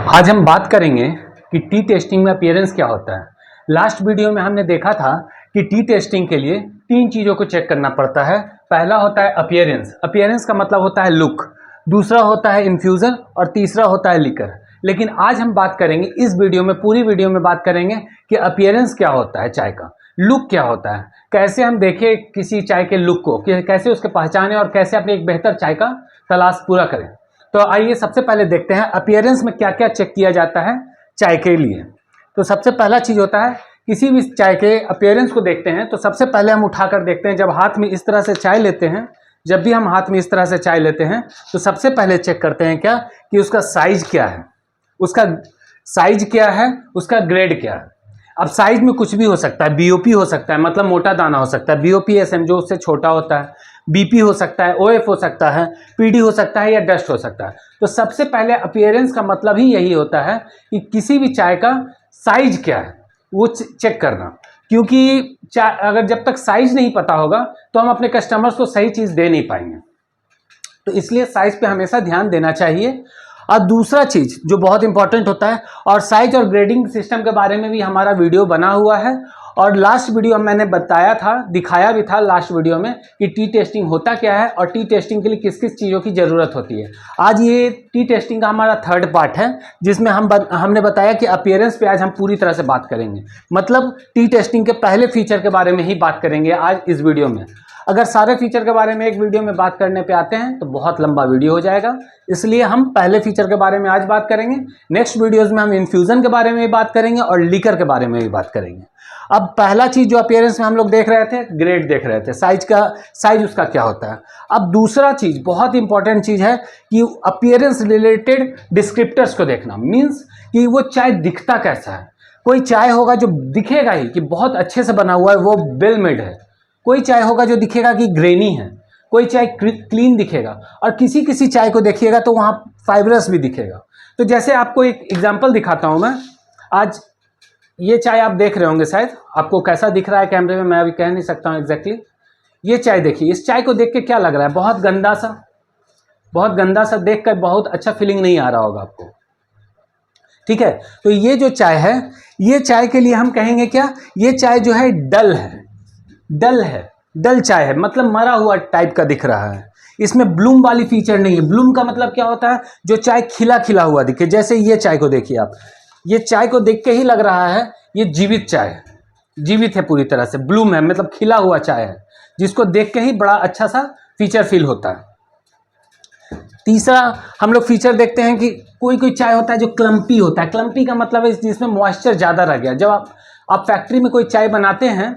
आज हम बात करेंगे कि टी टेस्टिंग में अपीयरेंस क्या होता है। लास्ट वीडियो में हमने देखा था कि टी टेस्टिंग के लिए तीन चीज़ों को चेक करना पड़ता है। पहला होता है अपीयरेंस। अपीयरेंस का मतलब होता है लुक, दूसरा होता है इन्फ्यूज़न और तीसरा होता है लिकर। लेकिन आज हम बात करेंगे इस वीडियो में, पूरी वीडियो में बात करेंगे कि अपीयरेंस क्या होता है चाय का, लुक क्या होता है, कैसे हम देखें किसी चाय के लुक को, कैसे उसके पहचाने और कैसे अपने एक बेहतर चाय का तलाश पूरा करें। तो आइए सबसे पहले देखते हैं अपीयरेंस में क्या क्या चेक किया जाता है चाय के लिए। तो सबसे पहला चीज़ होता है, किसी भी चाय के अपीयरेंस को देखते हैं तो सबसे पहले हम उठाकर देखते हैं, जब हाथ में इस तरह से चाय लेते हैं, जब भी हम हाथ में इस तरह से चाय लेते हैं तो सबसे पहले चेक करते हैं क्या कि उसका साइज क्या है, उसका साइज क्या है, उसका ग्रेड क्या है। अब साइज में कुछ भी हो सकता है, बीओपी हो सकता है, मतलब मोटा दाना हो सकता है, बीओपी एसएम जो उससे छोटा होता है, बीपी हो सकता है, ओएफ हो सकता है, पीडी हो सकता है या डस्ट हो सकता है। तो सबसे पहले अपीयरेंस का मतलब ही यही होता है कि किसी भी चाय का साइज क्या है वो चेक करना, क्योंकि चाय अगर जब तक साइज नहीं पता होगा तो हम अपने कस्टमर्स को सही चीज़ दे नहीं पाएंगे। तो इसलिए साइज पे हमेशा ध्यान देना चाहिए। और दूसरा चीज़ जो बहुत इंपॉर्टेंट होता है, और साइज और ग्रेडिंग सिस्टम के बारे में भी हमारा वीडियो बना हुआ है, और लास्ट वीडियो मैंने बताया था, दिखाया भी था लास्ट वीडियो में कि टी टेस्टिंग होता क्या है और टी टेस्टिंग के लिए किस किस चीज़ों की ज़रूरत होती है। आज ये टी टेस्टिंग का हमारा थर्ड पार्ट है, जिसमें हमने बताया कि अपीयरेंस पे आज हम पूरी तरह से बात करेंगे, मतलब टी टेस्टिंग के पहले फीचर के बारे में ही बात करेंगे आज इस वीडियो में। अगर सारे फीचर के बारे में एक वीडियो में बात करने पे आते हैं तो बहुत लंबा वीडियो हो जाएगा, इसलिए हम पहले फीचर के बारे में आज बात करेंगे। नेक्स्ट वीडियोस में हम इन्फ्यूज़न के बारे में भी बात करेंगे और लीकर के बारे में भी बात करेंगे। अब पहला चीज़ जो अपीयरेंस में हम लोग देख रहे थे, ग्रेड देख रहे थे, साइज उसका क्या होता है। अब दूसरा चीज़ बहुत इंपॉर्टेंट चीज़ है कि अपीयरेंस रिलेटेड डिस्क्रिप्टर्स को देखना, मीन्स कि वो चाय दिखता कैसा है। कोई चाय होगा जो दिखेगा ही कि बहुत अच्छे से बना हुआ है, वो वेल मेड है। कोई चाय होगा जो दिखेगा कि ग्रेनी है, कोई चाय क्लीन दिखेगा, और किसी किसी चाय को देखिएगा तो वहाँ फाइब्रस भी दिखेगा। तो जैसे आपको एक एग्जांपल दिखाता हूँ मैं। आज ये चाय आप देख रहे होंगे, शायद आपको कैसा दिख रहा है कैमरे में मैं अभी कह नहीं सकता हूँ एग्जैक्टली। ये चाय देखिए, इस चाय को देख के क्या लग रहा है, बहुत गंदा सा देख कर बहुत अच्छा फीलिंग नहीं आ रहा होगा आपको, ठीक है। तो ये जो चाय है, ये चाय के लिए हम कहेंगे क्या, ये चाय जो है डल है, डल चाय है, मतलब मरा हुआ टाइप का दिख रहा है। इसमें ब्लूम वाली फीचर नहीं है। ब्लूम का मतलब क्या होता है, जो चाय खिला खिला हुआ दिखे। जैसे ये चाय को देखिए आप, ये चाय को देख के ही लग रहा है ये जीवित चाय है, जीवित है पूरी तरह से, ब्लूम है मतलब खिला हुआ चाय है, जिसको देख के ही बड़ा अच्छा सा फीचर फील होता है। तीसरा हम लोग फीचर देखते हैं कि कोई कोई चाय होता है जो क्लम्पी होता है। क्लम्पी का मतलब है जिसमें मॉइस्चर ज़्यादा रह गया। जब आप फैक्ट्री में कोई चाय बनाते हैं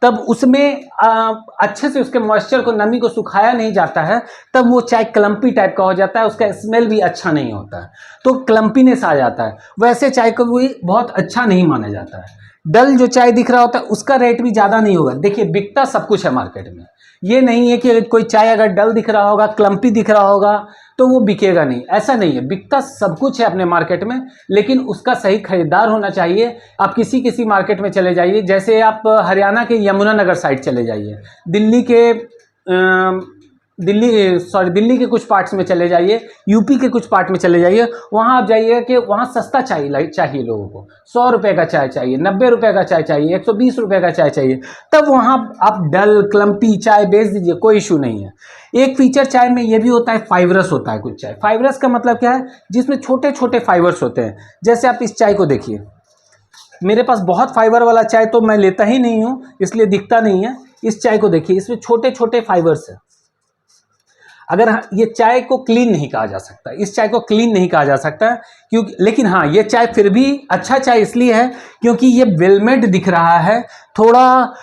तब उसमें अच्छे से उसके मॉइस्चर को, नमी को सुखाया नहीं जाता है, तब वो चाय क्लम्पी टाइप का हो जाता है, उसका स्मेल भी अच्छा नहीं होता है, तो क्लम्पीनेस आ जाता है। वैसे चाय को भी बहुत अच्छा नहीं माना जाता है। डल जो चाय दिख रहा होता है उसका रेट भी ज़्यादा नहीं होगा। देखिए बिकता सब कुछ है मार्केट में, ये नहीं है कि कोई चाय अगर डल दिख रहा होगा, क्लम्पी दिख रहा होगा तो वो बिकेगा नहीं, ऐसा नहीं है। बिकता सब कुछ है अपने मार्केट में, लेकिन उसका सही खरीदार होना चाहिए। आप किसी किसी मार्केट में चले जाइए, जैसे आप हरियाणा के यमुनानगर साइड चले जाइए, दिल्ली के कुछ पार्ट्स में चले जाइए, यूपी के कुछ पार्ट में चले जाइए, वहाँ आप जाइए कि वहाँ सस्ता चाय चाहिए लोगों को, 100 रुपये का चाय चाहिए, 90 रुपये का चाय चाहिए, 120 रुपये का चाय चाहिए, तब वहाँ आप डल क्लम्पी चाय बेच दीजिए, कोई इशू नहीं है। एक फीचर चाय में ये भी होता है, फाइबरस होता है कुछ चाय। फाइबरस का मतलब क्या है, जिसमें छोटे छोटे फाइबर्स होते हैं। जैसे आप इस चाय को देखिए, मेरे पास बहुत फाइबर वाला चाय तो मैं लेता ही नहीं हूँ, इसलिए दिखता नहीं है। इस चाय को देखिए, इसमें छोटे छोटे फाइबर्स हैं। अगर ये चाय को क्लीन नहीं कहा जा सकता, इस चाय को क्लीन नहीं कहा जा सकता, क्योंकि, लेकिन हाँ ये चाय फिर भी अच्छा चाय इसलिए है क्योंकि ये वेलमेड दिख रहा है, थोड़ा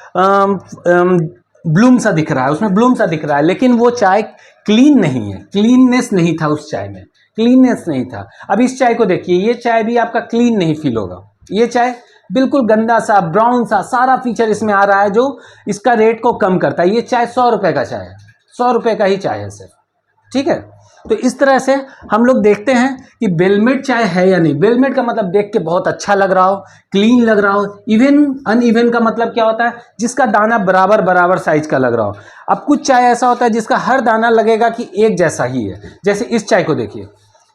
ब्लूम सा दिख रहा है, उसमें ब्लूम सा दिख रहा है, लेकिन वो चाय क्लीन नहीं है, क्लीननेस नहीं था उस चाय में, क्लीननेस नहीं था। अब इस चाय को देखिए, ये चाय भी आपका क्लीन नहीं फील होगा। ये चाय बिल्कुल गंदा सा, ब्राउन सा, सारा फीचर इसमें आ रहा है जो इसका रेट को कम करता है। ये चाय 100 रुपये का चाय है, 100 रुपये का ही चाय है सिर्फ, ठीक है। तो इस तरह से हम लोग देखते हैं कि वेलमेड चाय है या नहीं। वेलमेड का मतलब देख के बहुत अच्छा लग रहा हो, क्लीन लग रहा हो। इवन अनइवन का मतलब क्या होता है, जिसका दाना बराबर बराबर साइज का लग रहा हो। अब कुछ चाय ऐसा होता है जिसका हर दाना लगेगा कि एक जैसा ही है। जैसे इस चाय को देखिए,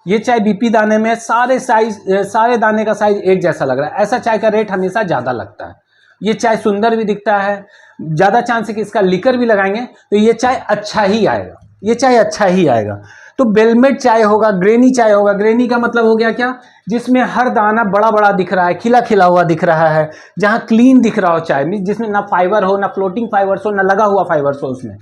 ये चाय बीपी दाने में सारे दाने का साइज एक जैसा लग रहा है, ऐसा चाय का रेट हमेशा ज़्यादा लगता है। ये चाय सुंदर भी दिखता है, ज़्यादा चांस है कि इसका लिकर भी लगाएंगे तो ये चाय अच्छा ही आएगा, ये चाय अच्छा ही आएगा। तो बेलमेट चाय होगा, ग्रेनी चाय होगा। ग्रेनी का मतलब हो गया क्या, जिसमें हर दाना बड़ा बड़ा दिख रहा है, खिला खिला हुआ दिख रहा है, जहाँ क्लीन दिख रहा हो चाय में, जिसमें ना फाइबर हो, ना फ्लोटिंग फाइबर्स हो, ना लगा हुआ फाइबर्स हो। उसमें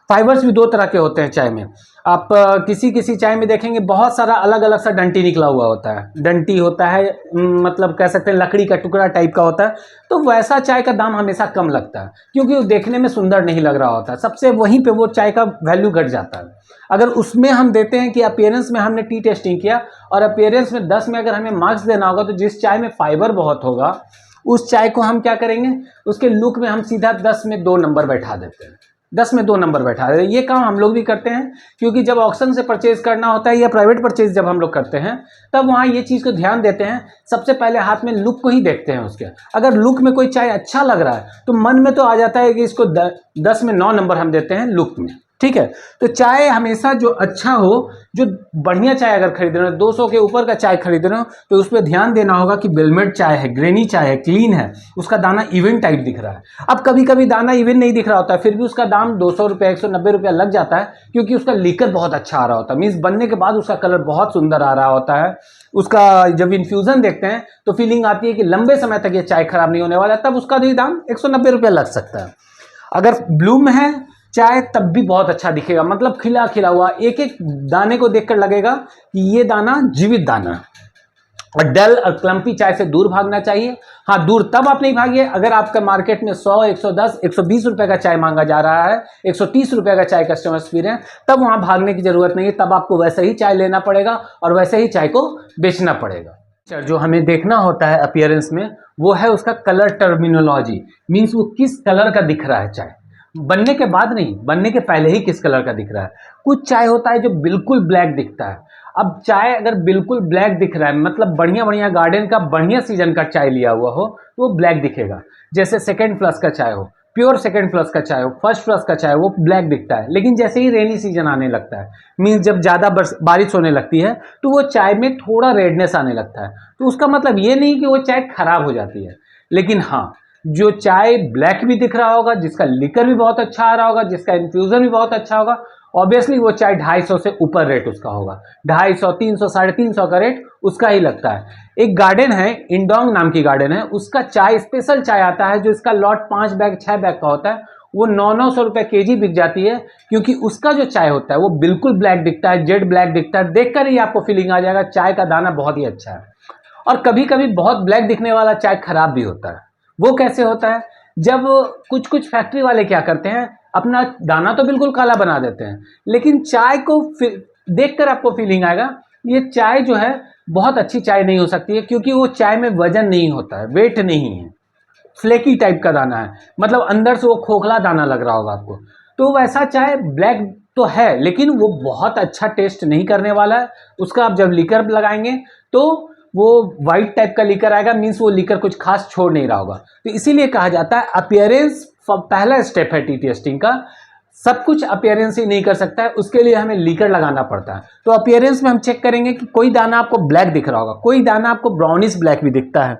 फाइबर्स भी दो तरह के होते हैं चाय में। आप किसी किसी चाय में देखेंगे बहुत सारा अलग अलग सा डंटी निकला हुआ होता है, डंटी होता है, मतलब कह सकते हैं लकड़ी का टुकड़ा टाइप का होता है। तो वैसा चाय का दाम हमेशा कम लगता है, क्योंकि वो देखने में सुंदर नहीं लग रहा होता है, सबसे वहीं पे वो चाय का वैल्यू घट जाता है। अगर उसमें हम देते हैं कि अपीयरेंस में हमने टी टेस्टिंग किया और अपीयरेंस में 10 में अगर हमें मार्क्स देना होगा, तो जिस चाय में फाइबर बहुत होगा उस चाय को हम क्या करेंगे, उसके लुक में हम सीधा 10 में 2 नंबर बैठा देते हैं, 10 में 2 नंबर बैठा देते हैं। ये काम हम लोग भी करते हैं, क्योंकि जब ऑक्शन से परचेज करना होता है या प्राइवेट परचेज जब हम लोग करते हैं, तब वहाँ ये चीज़ को ध्यान देते हैं। सबसे पहले हाथ में लुक को ही देखते हैं उसके। अगर लुक में कोई चाय अच्छा लग रहा है तो मन में तो आ जाता है कि इसको 10 में 9 नंबर हम देते हैं लुक में, ठीक है। तो चाय हमेशा जो अच्छा हो, जो बढ़िया चाय अगर खरीद रहे हो, 200 के ऊपर का चाय खरीद रहे हो, तो उस पर ध्यान देना होगा कि बेलमेट चाय है, ग्रेनी चाय है, क्लीन है, उसका दाना इवन टाइप दिख रहा है। अब कभी कभी दाना इवन नहीं दिख रहा होता है, फिर भी उसका दाम 200 रुपये 190 रुपया लग जाता है, क्योंकि उसका लीकर बहुत अच्छा आ रहा होता है, मीन्स बनने के बाद उसका कलर बहुत सुंदर आ रहा होता है। उसका जब इन्फ्यूज़न देखते हैं तो फीलिंग आती है कि लंबे समय तक ये चाय खराब नहीं होने वाला, तब उसका भी दाम 190 रुपया लग सकता है। अगर ब्लूम है चाय तब भी बहुत अच्छा दिखेगा, मतलब खिला खिला हुआ, एक एक दाने को देखकर लगेगा कि ये दाना जीवित दाना है। और डल और क्लम्पी चाय से दूर भागना चाहिए। हाँ, दूर तब आप नहीं भागिए अगर आपका मार्केट में 100, 110, 120 रुपए का चाय मांगा जा रहा है, 130 रुपए का चाय कस्टमर्स पी रहे हैं, तब वहाँ भागने की जरूरत नहीं है। तब आपको वैसे ही चाय लेना पड़ेगा और वैसे ही चाय को बेचना पड़ेगा। जो हमें देखना होता है अपीयरेंस में, वो है उसका कलर टर्मिनोलॉजी, मीन्स वो किस कलर का दिख रहा है चाय। बनने के बाद नहीं, बनने के पहले ही किस कलर का दिख रहा है। कुछ चाय होता है जो बिल्कुल ब्लैक दिखता है। अब चाय अगर बिल्कुल ब्लैक दिख रहा है, मतलब बढ़िया बढ़िया गार्डन का बढ़िया सीजन का चाय लिया हुआ हो, तो वो ब्लैक दिखेगा। जैसे सेकेंड फ्लश का चाय हो, प्योर सेकेंड फ्लश का चाय हो, फर्स्ट फ्लश का चाय, वो ब्लैक दिखता है। लेकिन जैसे ही रेनी सीजन आने लगता है, मीन्स जब ज़्यादा बारिश होने लगती है, तो वो चाय में थोड़ा रेडनेस आने लगता है। तो उसका मतलब ये नहीं कि वो चाय खराब हो जाती है, लेकिन हाँ, जो चाय ब्लैक भी दिख रहा होगा, जिसका लिकर भी बहुत अच्छा आ रहा होगा, जिसका इन्फ्यूजन भी बहुत अच्छा होगा, ऑब्वियसली वो चाय 250 से ऊपर रेट उसका होगा। 250, 300, 350 का रेट उसका ही लगता है। एक गार्डन है, इंडोंग नाम की गार्डन है, उसका चाय स्पेशल चाय आता है, जो इसका लॉट 5 बैग 6 बैग का होता है, वो 900 रुपये केजी बिक जाती है। क्योंकि उसका जो चाय होता है वो बिल्कुल ब्लैक दिखता है, जेड ब्लैक दिखता है, देखकर ही आपको फीलिंग आ जाएगा चाय का दाना बहुत ही अच्छा है। और कभी कभी बहुत ब्लैक दिखने वाला चाय खराब भी होता है। वो कैसे होता है, जब कुछ कुछ फैक्ट्री वाले क्या करते हैं, अपना दाना तो बिल्कुल काला बना देते हैं, लेकिन चाय को देखकर आपको फीलिंग आएगा ये चाय जो है बहुत अच्छी चाय नहीं हो सकती है, क्योंकि वो चाय में वजन नहीं होता है, वेट नहीं है, फ्लेकी टाइप का दाना है, मतलब अंदर से वो खोखला दाना लग रहा होगा आपको। तो वैसा चाय ब्लैक तो है, लेकिन वो बहुत अच्छा टेस्ट नहीं करने वाला है। उसका आप जब लीकर लगाएंगे तो वो वाइट टाइप का लीकर आएगा, मीन्स वो लीकर कुछ खास छोड़ नहीं रहा होगा। तो इसीलिए कहा जाता है अपीयरेंस पहला स्टेप है टी टेस्टिंग का। सब कुछ अपीयरेंस ही नहीं कर सकता है, उसके लिए हमें लीकर लगाना पड़ता है। तो अपीयरेंस में हम चेक करेंगे कि कोई दाना आपको ब्लैक दिख रहा होगा, कोई दाना आपको ब्राउनिश ब्लैक भी दिखता है,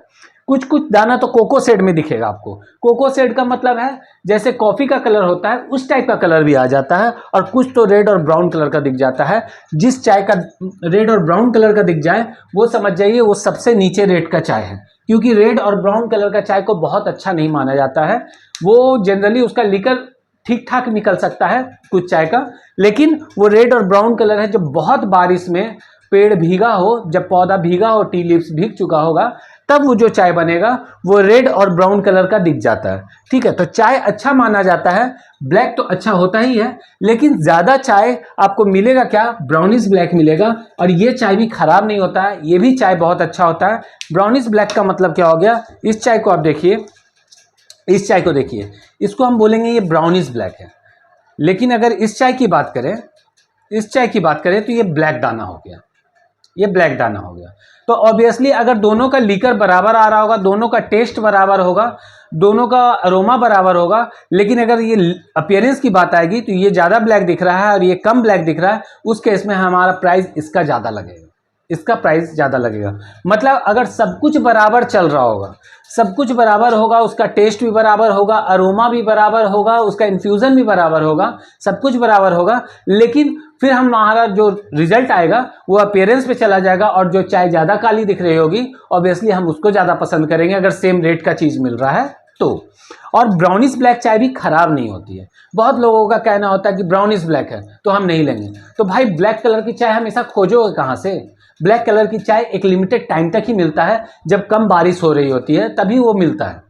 कुछ कुछ दाना तो कोको शेड में दिखेगा आपको। कोको शेड का मतलब है जैसे कॉफ़ी का कलर होता है उस टाइप का कलर भी आ जाता है, और कुछ तो रेड और ब्राउन कलर का दिख जाता है। जिस चाय का रेड और ब्राउन कलर का दिख जाए वो समझ जाइए वो सबसे नीचे रेट का चाय है, क्योंकि रेड और ब्राउन कलर का चाय को बहुत अच्छा नहीं माना जाता है। वो जनरली उसका लीकर ठीक ठाक निकल सकता है कुछ चाय का, लेकिन वो रेड और ब्राउन कलर है जब बहुत बारिश में पेड़ भीगा हो, जब पौधा भीगा हो, टी लीव्स भीग चुका होगा, तब वो जो चाय बनेगा वो रेड और ब्राउन कलर का दिख जाता है। ठीक है, तो चाय अच्छा माना जाता है, ब्लैक तो अच्छा होता ही है, लेकिन ज़्यादा चाय आपको मिलेगा क्या, ब्राउनिश ब्लैक मिलेगा। और ये चाय भी खराब नहीं होता है, ये भी चाय बहुत अच्छा होता है। ब्राउनिश ब्लैक का मतलब क्या हो गया, इस चाय को आप देखिए, इस चाय को देखिए, इसको हम बोलेंगे ये ब्राउनिश ब्लैक है। लेकिन अगर इस चाय की बात करें, इस चाय की बात करें तो ये ब्लैक दाना हो गया, ये ब्लैक दाना हो गया। तो ऑब्वियसली अगर दोनों का लीकर बराबर आ रहा होगा, दोनों का टेस्ट बराबर होगा, दोनों का अरोमा बराबर होगा, लेकिन अगर ये अपीयरेंस की बात आएगी तो ये ज़्यादा ब्लैक दिख रहा है और ये कम ब्लैक दिख रहा है, उस केस में हमारा प्राइस इसका ज़्यादा लगेगा। इसका प्राइस ज़्यादा लगेगा। मतलब अगर सब कुछ बराबर चल रहा होगा, सब कुछ बराबर होगा, उसका टेस्ट भी बराबर होगा, अरोमा भी बराबर होगा, उसका इन्फ्यूज़न भी बराबर होगा, सब कुछ बराबर होगा, लेकिन फिर हमारा जो रिजल्ट आएगा वो अपीयरेंस पे चला जाएगा और जो चाय ज़्यादा काली दिख रही होगी ऑब्वियसली हम उसको ज़्यादा पसंद करेंगे अगर सेम रेट का चीज़ मिल रहा है तो। और ब्राउनिश ब्लैक चाय भी खराब नहीं होती है। बहुत लोगों का कहना होता है कि ब्राउनिश ब्लैक है तो हम नहीं लेंगे। तो भाई ब्लैक कलर की चाय हमेशा खोजोगे कहाँ से? ब्लैक कलर की चाय एक लिमिटेड टाइम तक ही मिलता है, जब कम बारिश हो रही होती है तभी वो मिलता है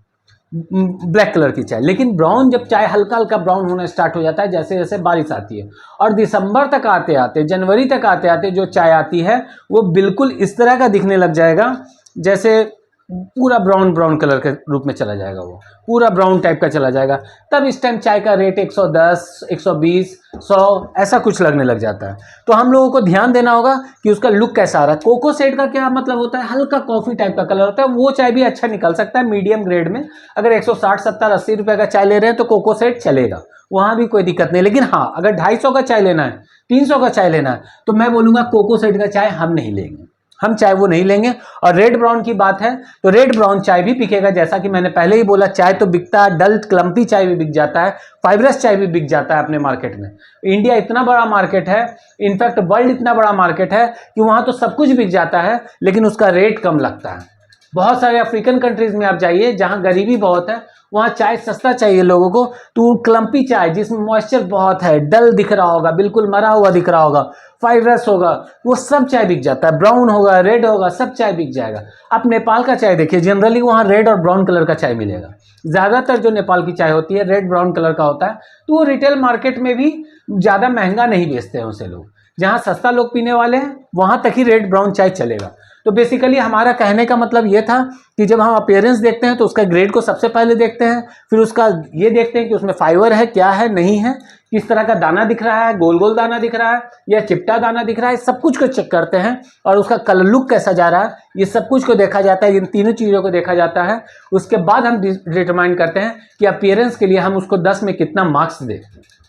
ब्लैक कलर की चाय। लेकिन ब्राउन जब चाय हल्का हल्का ब्राउन होना स्टार्ट हो जाता है जैसे जैसे बारिश आती है, और दिसंबर तक आते आते, जनवरी तक आते आते जो चाय आती है वो बिल्कुल इस तरह का दिखने लग जाएगा जैसे पूरा ब्राउन ब्राउन कलर के रूप में चला जाएगा, वो पूरा ब्राउन टाइप का चला जाएगा। तब इस टाइम चाय का रेट 110, 120, 100 ऐसा कुछ लगने लग जाता है। तो हम लोगों को ध्यान देना होगा कि उसका लुक कैसा आ रहा है। कोको सेट का क्या मतलब होता है? हल्का कॉफी टाइप का कलर होता है, वो चाय भी अच्छा निकल सकता है मीडियम ग्रेड में। अगर 160, 70, 80 रुपये का चाय ले रहे हैं तो कोको सेट चलेगा, वहाँ भी कोई दिक्कत नहीं। लेकिन हाँ, अगर 250 का चाय लेना है, 300 का चाय लेना है तो मैं बोलूँगा कोको सेट का चाय हम नहीं लेंगे, हम चाय वो नहीं लेंगे। और रेड ब्राउन की बात है तो रेड ब्राउन चाय भी बिकेगा, जैसा कि मैंने पहले ही बोला, चाय तो बिकता है, डल क्लम्पी चाय भी बिक जाता है, फाइब्रस चाय भी बिक जाता है अपने मार्केट में। इंडिया इतना बड़ा मार्केट है, इनफैक्ट वर्ल्ड इतना बड़ा मार्केट है कि वहाँ तो सब कुछ बिक जाता है लेकिन उसका रेट कम लगता है। बहुत सारे अफ्रीकन कंट्रीज में आप जाइए जहाँ गरीबी बहुत है, वहाँ चाय सस्ता चाहिए लोगों को, तो क्लम्पी चाय जिसमें मॉइस्चर बहुत है, डल दिख रहा होगा, बिल्कुल मरा हुआ दिख रहा होगा, फाइब्रस होगा, वो सब चाय बिक जाता है। ब्राउन होगा, रेड होगा, सब चाय बिक जाएगा। आप नेपाल का चाय देखिए, जनरली वहाँ रेड और ब्राउन कलर का चाय मिलेगा। ज़्यादातर जो नेपाल की चाय होती है रेड ब्राउन कलर का होता है, तो वो रिटेल मार्केट में भी ज़्यादा महंगा नहीं बेचते हैं उसे लोग। जहाँ सस्ता लोग पीने वाले हैं वहाँ तक ही रेड ब्राउन चाय चलेगा। तो बेसिकली हमारा कहने का मतलब ये था कि जब हम अपीयरेंस देखते हैं तो उसका ग्रेड को सबसे पहले देखते हैं, फिर उसका ये देखते हैं कि उसमें फाइबर है, क्या है, नहीं है, किस तरह का दाना दिख रहा है, गोल गोल दाना दिख रहा है या चिपटा दाना दिख रहा है, सब कुछ को चेक करते हैं। और उसका कलर लुक कैसा जा रहा है, ये सब कुछ को देखा जाता है, इन तीनों चीज़ों को देखा जाता है। उसके बाद हम डिटरमाइन करते हैं कि अपीयरेंस के लिए हम उसको 10 में कितना मार्क्स दें।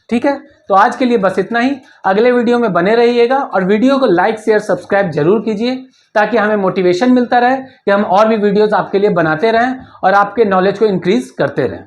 ठीक है, तो आज के लिए बस इतना ही। अगले वीडियो में बने रहिएगा और वीडियो को लाइक, शेयर, सब्सक्राइब जरूर कीजिए ताकि हमें मोटिवेशन मिलता रहे कि हम और भी वीडियोस आपके लिए बनाते रहें और आपके नॉलेज को इंक्रीज करते रहें।